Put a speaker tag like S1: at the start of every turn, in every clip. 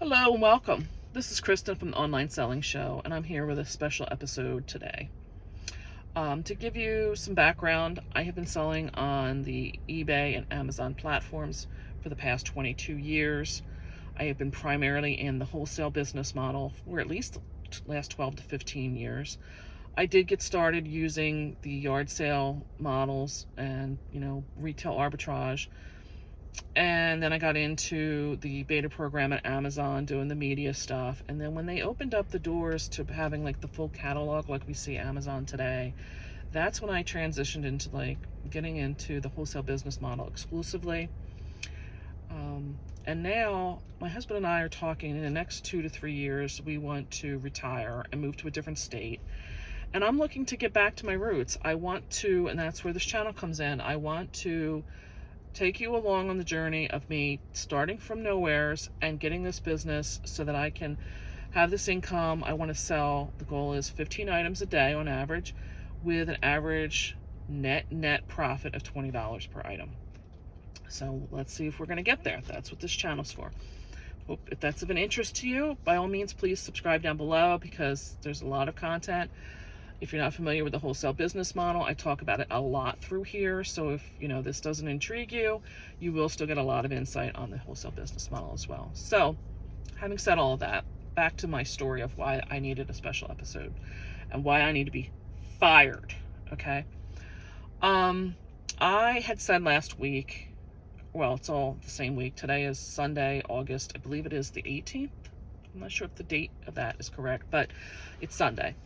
S1: Hello and welcome. This is Kristen from the Online Selling Show, and I'm here with a special episode today. To give you some background, I have been selling on the eBay and Amazon platforms for the past 22 years. I have been primarily in the wholesale business model for at least the last 12 to 15 years. I did get started using the yard sale models and, retail arbitrage. And then I got into the beta program at Amazon doing the media stuff. And then when they opened up the doors to having like the full catalog like we see Amazon today, that's when I transitioned into getting into the wholesale business model exclusively. And now my husband and I are talking in the next 2 to 3 years, we want to retire and move to a different state. And I'm looking to get back to my roots. I want to, and that's where this channel comes in, I want to take you along on the journey of me starting from nowheres and getting this business so that I can have this income. I want to sell, the goal is 15 items a day on average with an average net profit of $20 per item. So let's see if we're going to get there. That's what this channel's for. If that's of an interest to you, by all means, please subscribe down below because there's a lot of content. If you're not familiar with the wholesale business model, I talk about it a lot through here. So if this doesn't intrigue you, you will still get a lot of insight on the wholesale business model as well. So having said all of that, back to my story of why I needed a special episode and why I need to be fired. Okay. I had said last week, well, it's all the same week. Today is Sunday, August, I believe it is the 18th. I'm not sure if the date of that is correct, but it's Sunday.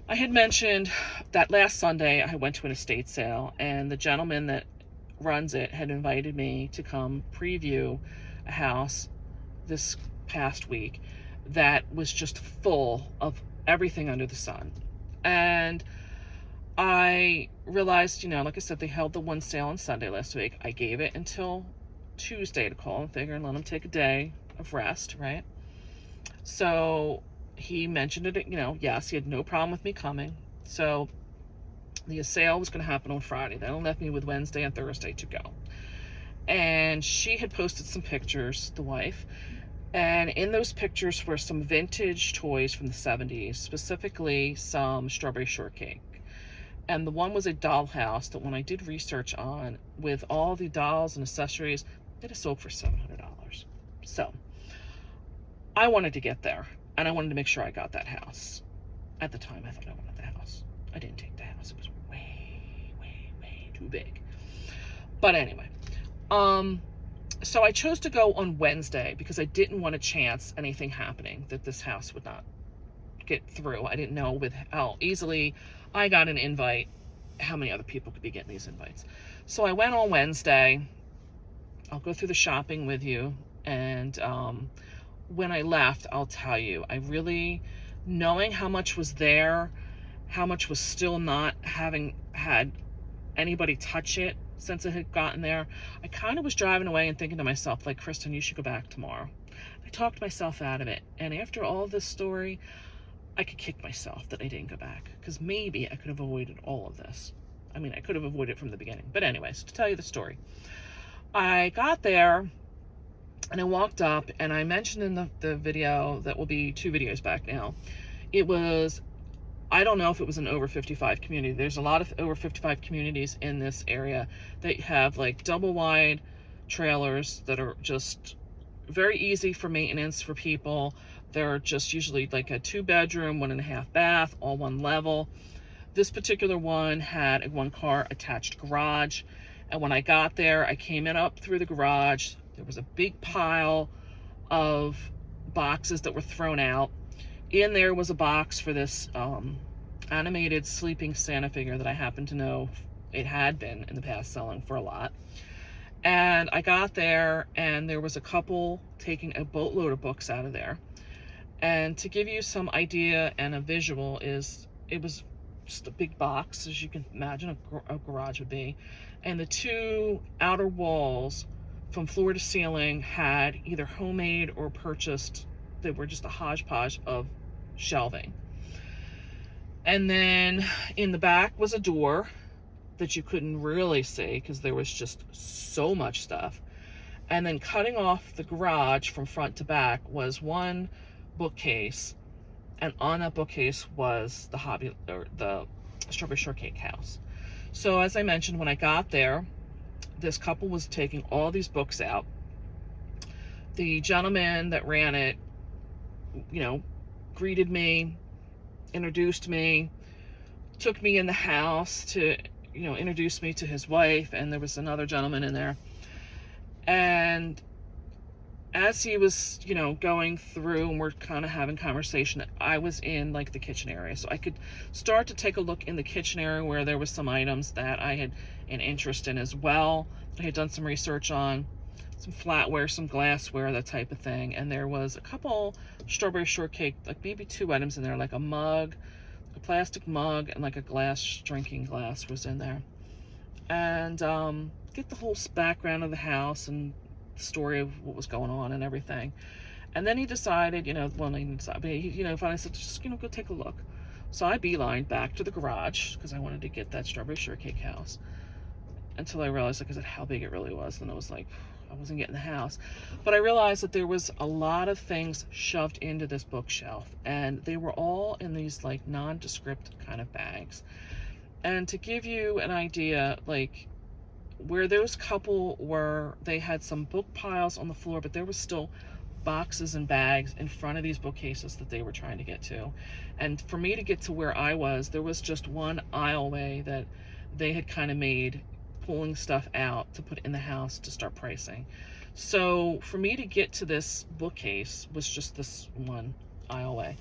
S1: I had mentioned that last Sunday I went to an estate sale, and the gentleman that runs it had invited me to come preview a house this past week that was just full of everything under the sun. And I realized, like I said, they held the one sale on Sunday last week. I gave it until Tuesday to call and figure and let them take a day of rest, right? So he mentioned it, yes, he had no problem with me coming. So the sale was going to happen on Friday. That left me with Wednesday and Thursday to go. And she had posted some pictures, the wife, and in those pictures were some vintage toys from the 70s, specifically some strawberry shortcake. And the one was a dollhouse that when I did research on, with all the dolls and accessories, it is sold for $700. So I wanted to get there. And I wanted to make sure I got that house. At the time, I thought I wanted the house. I didn't take the house. It was way, way, way too big. But anyway, so I chose to go on Wednesday because I didn't want to chance anything happening that this house would not get through. I didn't know with how easily I got an invite, how many other people could be getting these invites. So I went on Wednesday. I'll go through the shopping with you, and when I left, I'll tell you, I really, knowing how much was there, how much was still not having had anybody touch it since it had gotten there, I kind of was driving away and thinking to myself, like, Kristen, you should go back tomorrow. I talked myself out of it. And after all this story, I could kick myself that I didn't go back, because maybe I could have avoided all of this. I mean, I could have avoided it from the beginning. But anyways, to tell you the story, I got there, and I walked up, and I mentioned in the video that will be 2 videos back now, it was, I don't know if it was an over 55 community. There's a lot of over 55 communities in this area that have like double wide trailers that are just very easy for maintenance for people. They're just usually like a 2-bedroom, 1.5 bath, all one level. This particular one had a 1-car attached garage. And when I got there, I came in up through the garage. There was a big pile of boxes that were thrown out. In there was a box for this animated sleeping Santa figure that I happen to know it had been in the past selling for a lot. And I got there, and there was a couple taking a boatload of books out of there. And to give you some idea and a visual, it was just a big box, as you can imagine a garage would be. And the 2 outer walls from floor to ceiling had either homemade or purchased. They were just a hodgepodge of shelving. And then in the back was a door that you couldn't really see because there was just so much stuff. And then cutting off the garage from front to back was one bookcase, and on that bookcase was the strawberry shortcake house. So as I mentioned, when I got there, this couple was taking all these books out. The gentleman that ran it, greeted me, introduced me, took me in the house to, introduce me to his wife, and there was another gentleman in there. And as he was, going through and we're kind of having conversation, I was in like the kitchen area. So I could start to take a look in the kitchen area where there was some items that I had an interest in as well. I had done some research on some flatware, some glassware, that type of thing. And there was a couple strawberry shortcake, like maybe 2 items in there, like a mug, a plastic mug, and like a glass drinking glass was in there. And get the whole background of the house and story of what was going on and everything. And then he decided, he finally said, just, go take a look. So I beelined back to the garage because I wanted to get that strawberry shortcake house, until I realized, like I said, how big it really was. And I was like, I wasn't getting the house. But I realized that there was a lot of things shoved into this bookshelf, and they were all in these like nondescript kind of bags. And to give you an idea, like where those couple were, they had some book piles on the floor, but there was still boxes and bags in front of these bookcases that they were trying to get to. And for me to get to where I was, there was just one aisleway that they had kind of made, pulling stuff out to put in the house to start pricing. So for me to get to this bookcase was just this one aisleway.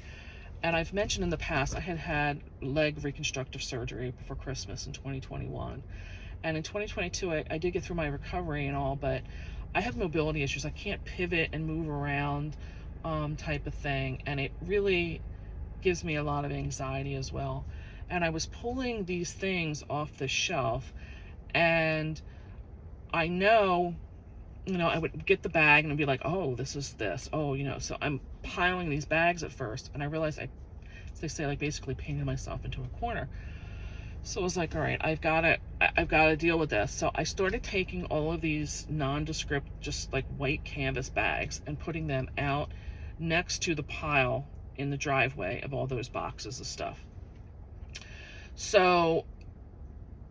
S1: And I've mentioned in the past, I had leg reconstructive surgery before Christmas in 2021. And in 2022, I did get through my recovery and all, but I have mobility issues. I can't pivot and move around type of thing. And it really gives me a lot of anxiety as well. And I was pulling these things off the shelf, and I know, I would get the bag and I'd be like, oh, this is this. Oh, so I'm piling these bags at first. And I realized as they say, like basically painted myself into a corner. So I was like, all right, I've got to deal with this. So I started taking all of these nondescript, just like white canvas bags, and putting them out next to the pile in the driveway of all those boxes of stuff. So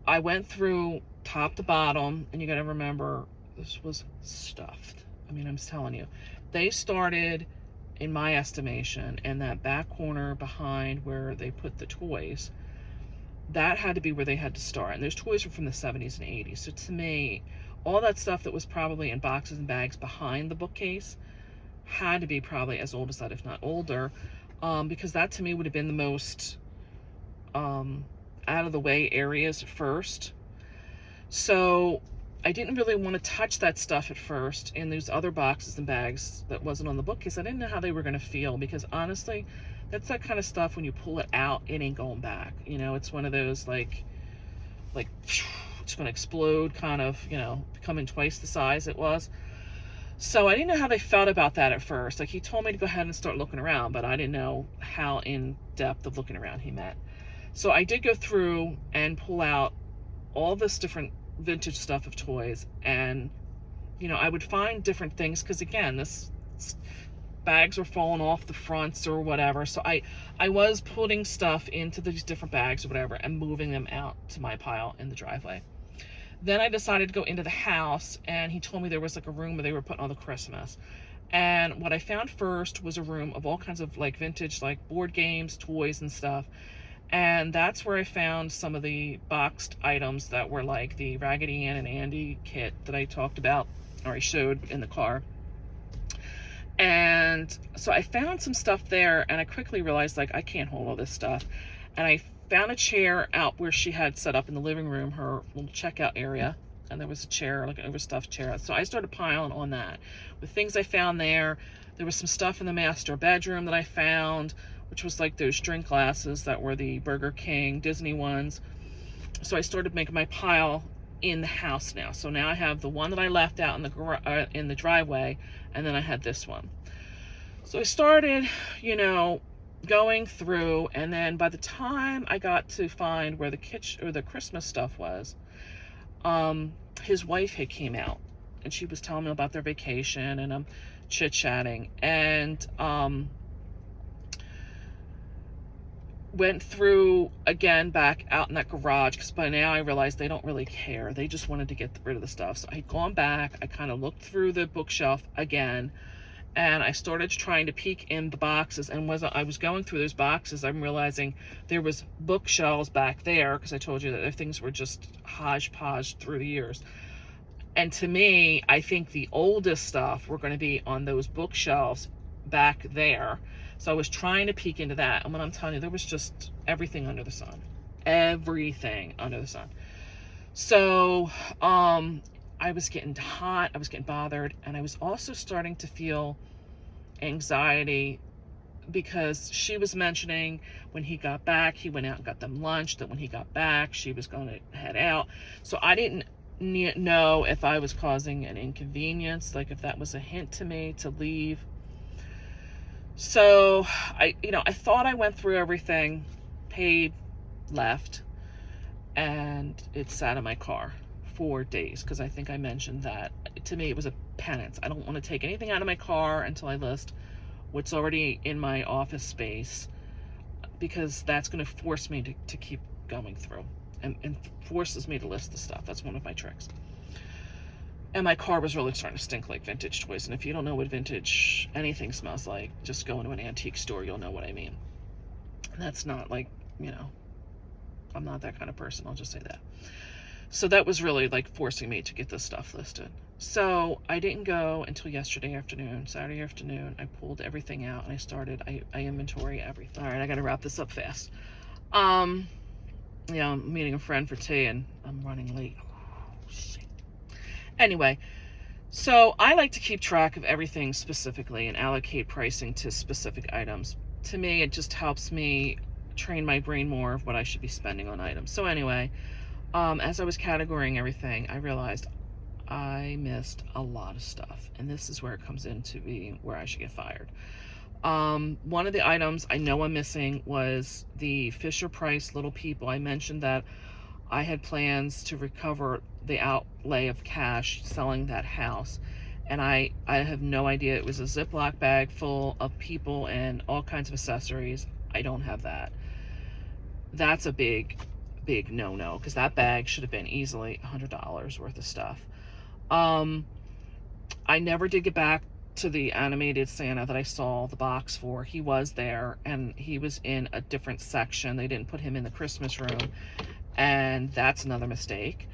S1: I went through top to bottom, and you got to remember, this was stuffed. I mean, I'm telling you, they started, in my estimation, in that back corner behind where they put the toys. That had to be where they had to start. And those toys were from the 70s and 80s. So to me, all that stuff that was probably in boxes and bags behind the bookcase had to be probably as old as that, if not older, because that to me would have been the most out of the way areas first. So I didn't really want to touch that stuff at first in those other boxes and bags that wasn't on the bookcase. I didn't know how they were going to feel, because honestly, that's that kind of stuff, when you pull it out, it ain't going back. It's one of those like it's going to explode kind of, becoming twice the size it was. So I didn't know how they felt about that at first. Like, he told me to go ahead and start looking around, but I didn't know how in depth of looking around he meant. So I did go through and pull out all this different vintage stuff of toys, and I would find different things, because again, this bags were falling off the fronts or whatever. So I was putting stuff into these different bags or whatever and moving them out to my pile in the driveway. Then I decided to go into the house, and he told me there was like a room where they were putting all the Christmas. And what I found first was a room of all kinds of like vintage, like board games, toys and stuff. And that's where I found some of the boxed items that were like the Raggedy Ann and Andy kit that I talked about, or I showed in the car. And so I found some stuff there, and I quickly realized, like, I can't hold all this stuff. And I found a chair out where she had set up in the living room, her little checkout area, and there was a chair, like an overstuffed chair. So I started piling on that with things I found there. There was some stuff in the master bedroom that I found, which was like those drink glasses that were the Burger King Disney ones. So I started making my pile in the house now. So now I have the one that I left out in the driveway, and then I had this one. So I started, going through, and then by the time I got to find where the kitchen or the Christmas stuff was, his wife had came out, and she was telling me about their vacation, and I'm chit-chatting, and went through again back out in that garage, because by now I realized they don't really care. They just wanted to get rid of the stuff. So I'd gone back, I kind of looked through the bookshelf again, and I started trying to peek in the boxes. And as I was going through those boxes, I'm realizing there was bookshelves back there, because I told you that their things were just hodgepodge through the years. And to me, I think the oldest stuff were going to be on those bookshelves back there. So I was trying to peek into that. And when I'm telling you, there was just everything under the sun. Everything under the sun. So I was getting hot. I was getting bothered. And I was also starting to feel anxiety, because she was mentioning when he got back, he went out and got them lunch, that when he got back, she was going to head out. So I didn't know if I was causing an inconvenience, like if that was a hint to me to leave. So I thought I went through everything, paid, left, and it sat in my car for days, because I think I mentioned that. To me, it was a penance. I don't want to take anything out of my car until I list what's already in my office space, because that's going to force me to keep going through, and forces me to list the stuff. That's one of my tricks. And my car was really starting to stink like vintage toys. And if you don't know what vintage anything smells like, just go into an antique store, you'll know what I mean. And that's not like, I'm not that kind of person, I'll just say that. So that was really like forcing me to get this stuff listed. So I didn't go until yesterday afternoon. Saturday afternoon, I pulled everything out and I inventory everything. All right, I got to wrap this up fast. I'm meeting a friend for tea, and I'm running late. Oh, shit. Anyway, so I like to keep track of everything specifically and allocate pricing to specific items. To me, it just helps me train my brain more of what I should be spending on items. So anyway, as I was categorizing everything, I realized I missed a lot of stuff. And this is where it comes into being where I should get fired. One of the items I know I'm missing was the Fisher-Price Little People. I mentioned that I had plans to recover the outlay of cash selling that house, and I have no idea. It was a Ziploc bag full of people and all kinds of accessories. I don't have that. That's a big no-no, because that bag should have been easily $100 worth of stuff. I never did get back to the animated Santa that I saw the box for. He was there, and he was in a different section. They didn't put him in the Christmas room, and that's another mistake.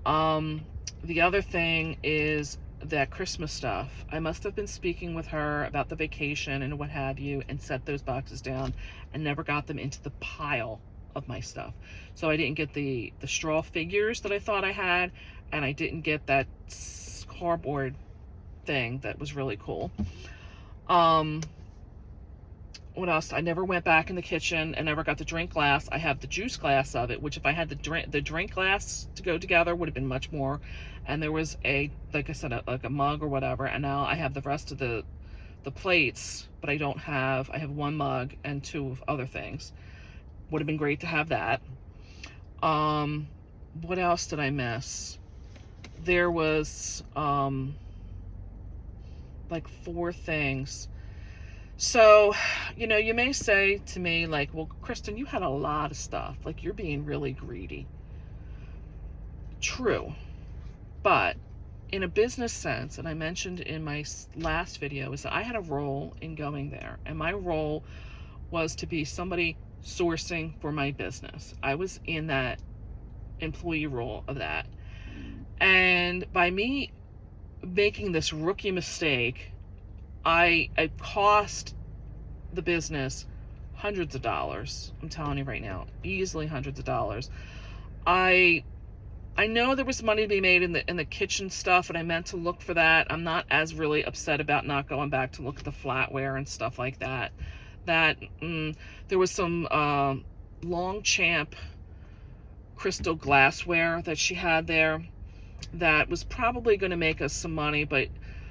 S1: The other thing is that Christmas stuff. I must have been speaking with her about the vacation and what have you, and set those boxes down and never got them into the pile of my stuff. So I didn't get the straw figures that I thought I had, and I didn't get that cardboard thing that was really cool. What else? I never went back in the kitchen and never got the drink glass. I have the juice glass of it, which if I had the drink glass to go together would have been much more. And there was like I said, like a mug or whatever. And now I have the rest of the plates, but I have one mug and two of other things. Would have been great to have that. What else did I miss? There was like 4 things. So, you may say to me, like, well, Kristen, you had a lot of stuff. Like, you're being really greedy. True. But in a business sense, and I mentioned in my last video, is that I had a role in going there. And my role was to be somebody sourcing for my business. I was in that employee role of that. And by me making this rookie mistake, I cost the business hundreds of dollars. I'm telling you right now, easily hundreds of dollars. I know there was money to be made in the kitchen stuff, and I meant to look for that. I'm not as really upset about not going back to look at the flatware and stuff like that. There was some Longchamp crystal glassware that she had there that was probably going to make us some money, but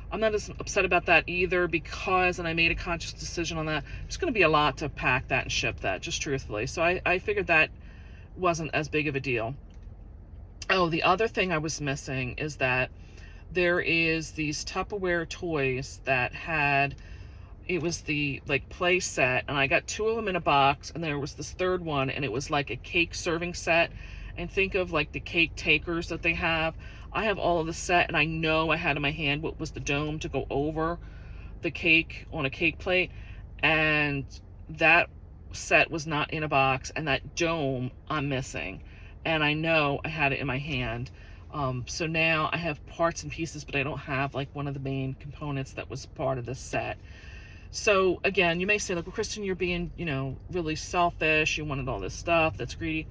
S1: I'm not as upset about that either, because, and I made a conscious decision on that, it's going to be a lot to pack that and ship that, just truthfully. So I figured that wasn't as big of a deal. Oh, the other thing I was missing is that there is these Tupperware toys that had, it was the like play set, and I got 2 of them in a box, and there was this third one, and it was like a cake serving set. And think of like the cake takers that they have. I have all of the set, and I know I had in my hand what was the dome to go over the cake on a cake plate, and that set was not in a box, and that dome I'm missing, and I know I had it in my hand. So now I have parts and pieces, but I don't have like one of the main components that was part of this set. So again, you may say, like, well, Kristen, you're being, really selfish. You wanted all this stuff. That's greedy.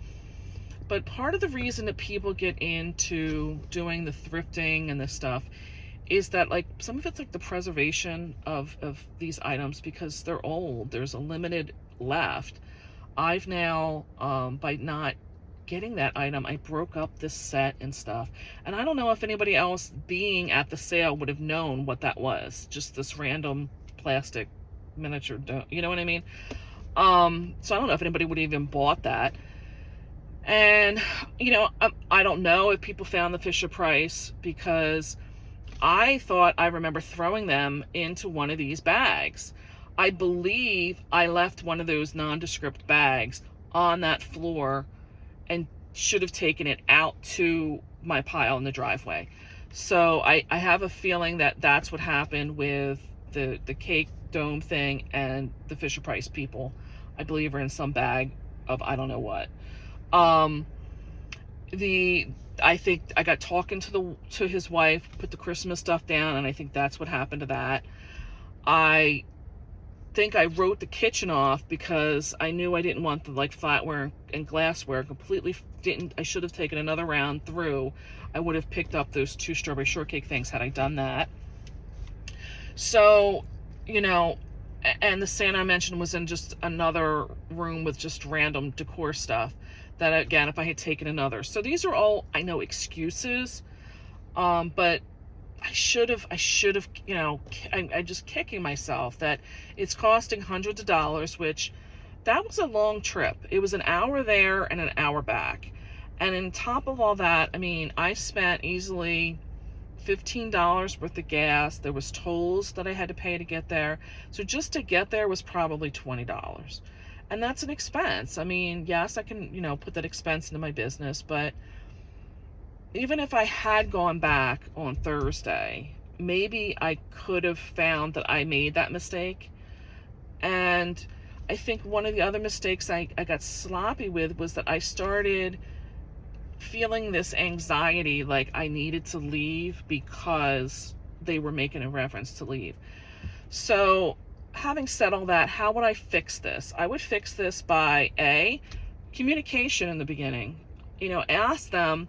S1: But part of the reason that people get into doing the thrifting and this stuff is that, like, some of it's like the preservation of these items, because they're old. There's a limited left. I've now, by not getting that item, I broke up this set and stuff. And I don't know if anybody else being at the sale would have known what that was. Just this random plastic miniature dome, you know what I mean? So I don't know if anybody would have even bought that. And, I don't know if people found the Fisher Price, because I thought I remember throwing them into one of these bags. I believe I left one of those nondescript bags on that floor and should have taken it out to my pile in the driveway. So I have a feeling that that's what happened with the cake dome thing, and the Fisher Price people, I believe, are in some bag of I don't know what. I think I got talking to his wife, put the Christmas stuff down, and I think that's what happened to that. I think I wrote the kitchen off because I knew I didn't want the like flatware and glassware. Completely didn't. I should have taken another round through. I would have picked up those 2 strawberry shortcake things had I done that. So, and the Santa I mentioned was in just another room with just random decor stuff that, again, if I had taken another. So these are all, I know, excuses, but I should have, I'm just kicking myself that it's costing hundreds of dollars, which that was a long trip. It was an hour there and an hour back. And on top of all that, I spent easily $15 worth of gas. There was tolls that I had to pay to get there. So just to get there was probably $20. And that's an expense. Yes, I can, put that expense into my business, but even if I had gone back on Thursday, maybe I could have found that I made that mistake. And I think one of the other mistakes I got sloppy with was that I started feeling this anxiety, like I needed to leave because they were making a reference to leave. So having said all that, how would I fix this? I would fix this by communication in the beginning. Ask them,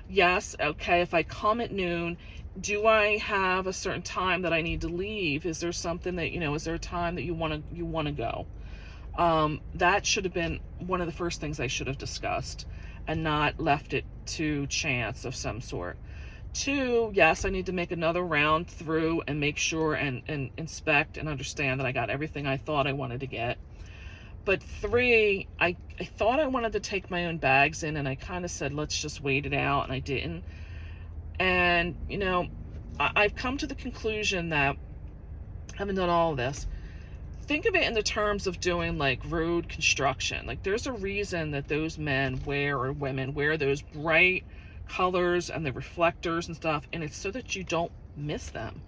S1: yes, okay, if I come at noon, do I have a certain time that I need to leave? Is there something that, is there a time that you want to go? That should have been one of the first things I should have discussed and not left it to chance of some sort. 2, yes, I need to make another round through and make sure and inspect and understand that I got everything I thought I wanted to get. But 3, I thought I wanted to take my own bags in, and I kind of said, let's just wait it out, and I didn't. And, I've come to the conclusion that, having done all of this, think of it in the terms of doing like road construction. Like, there's a reason that those men or women wear those bright colors and the reflectors and stuff, and it's so that you don't miss them.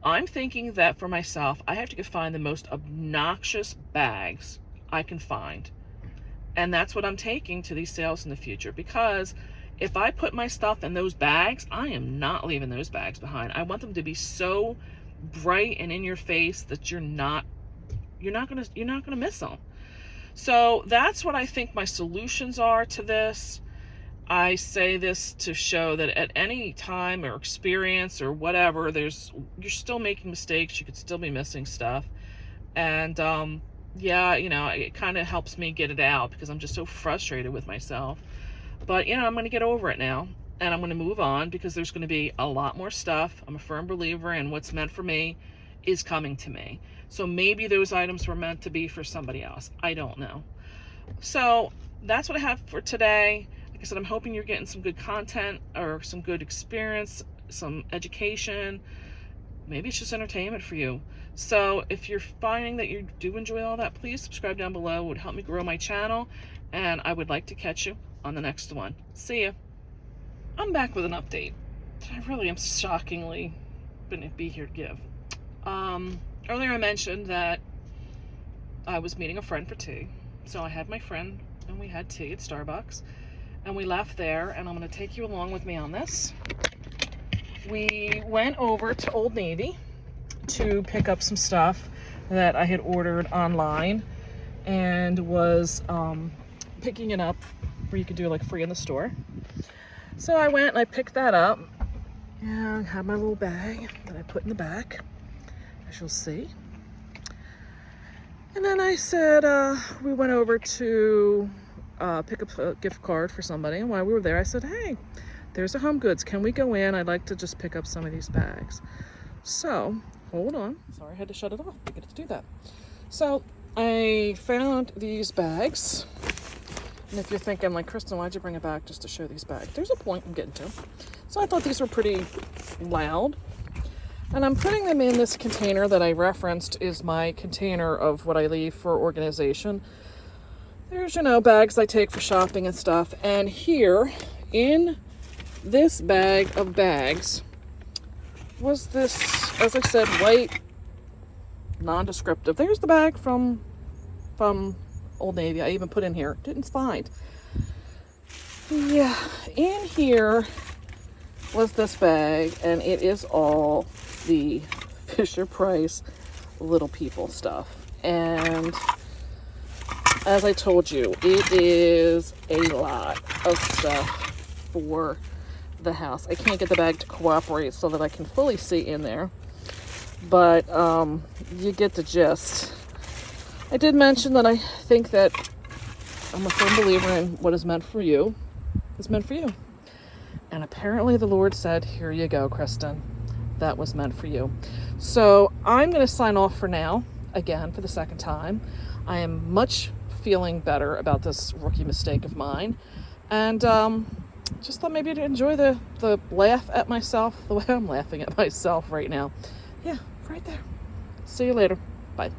S1: I'm thinking that for myself, I have to find the most obnoxious bags I can find, and that's what I'm taking to these sales in the future, because if I put my stuff in those bags, I am not leaving those bags behind. I want them to be so bright and in your face that you're not gonna miss them. So that's what I think my solutions are to this. I say this to show that at any time or experience or whatever, you're still making mistakes. You could still be missing stuff. And it kind of helps me get it out because I'm just so frustrated with myself. But, I'm going to get over it now, and I'm going to move on because there's going to be a lot more stuff. I'm a firm believer in what's meant for me is coming to me. So maybe those items were meant to be for somebody else. I don't know. So that's what I have for today. Like I said, I'm hoping you're getting some good content or some good experience some education. Maybe it's just entertainment for you. So if you're finding that you do enjoy all that, please subscribe down below. It would help me grow my channel, and I would like to catch you on the next one. See ya. I'm back with an update that I really am shockingly gonna be here to give. Earlier I mentioned that I was meeting a friend for tea. So I had my friend and we had tea at Starbucks, and we left there, and I'm gonna take you along with me on this. We went over to Old Navy to pick up some stuff that I had ordered online and was picking it up where you could do like free in the store. So I went and I picked that up and had my little bag that I put in the back, as you'll see. And then I said, we went over to pick up a gift card for somebody, and while we were there I said, hey, there's a Home Goods, can we go in? I'd like to just pick up some of these bags. So, hold on, sorry I had to shut it off, I get to do that. So, I found these bags, and if you're thinking like, Kristen, why'd you bring it back just to show these bags? There's a point I'm getting to. So I thought these were pretty loud, and I'm putting them in this container that I referenced is my container of what I leave for organization. There's, you know, bags I take for shopping and stuff, and here in this bag of bags was this, as I said, white, non-descriptive. There's the bag from Old Navy. I even put in here. Didn't find. Yeah, in here was this bag, and it is all the Fisher-Price Little People stuff. And as I told you, it is a lot of stuff for the house. I can't get the bag to cooperate so that I can fully see in there, but you get the gist. I did mention that I think that I'm a firm believer in what is meant for you is meant for you, and apparently the Lord said, here you go, Kristen, that was meant for you. So I'm going to sign off for now, again for the second time. I am much feeling better about this rookie mistake of mine, and just thought maybe to enjoy the laugh at myself, the way I'm laughing at myself right now. Yeah, right there. See you later. Bye.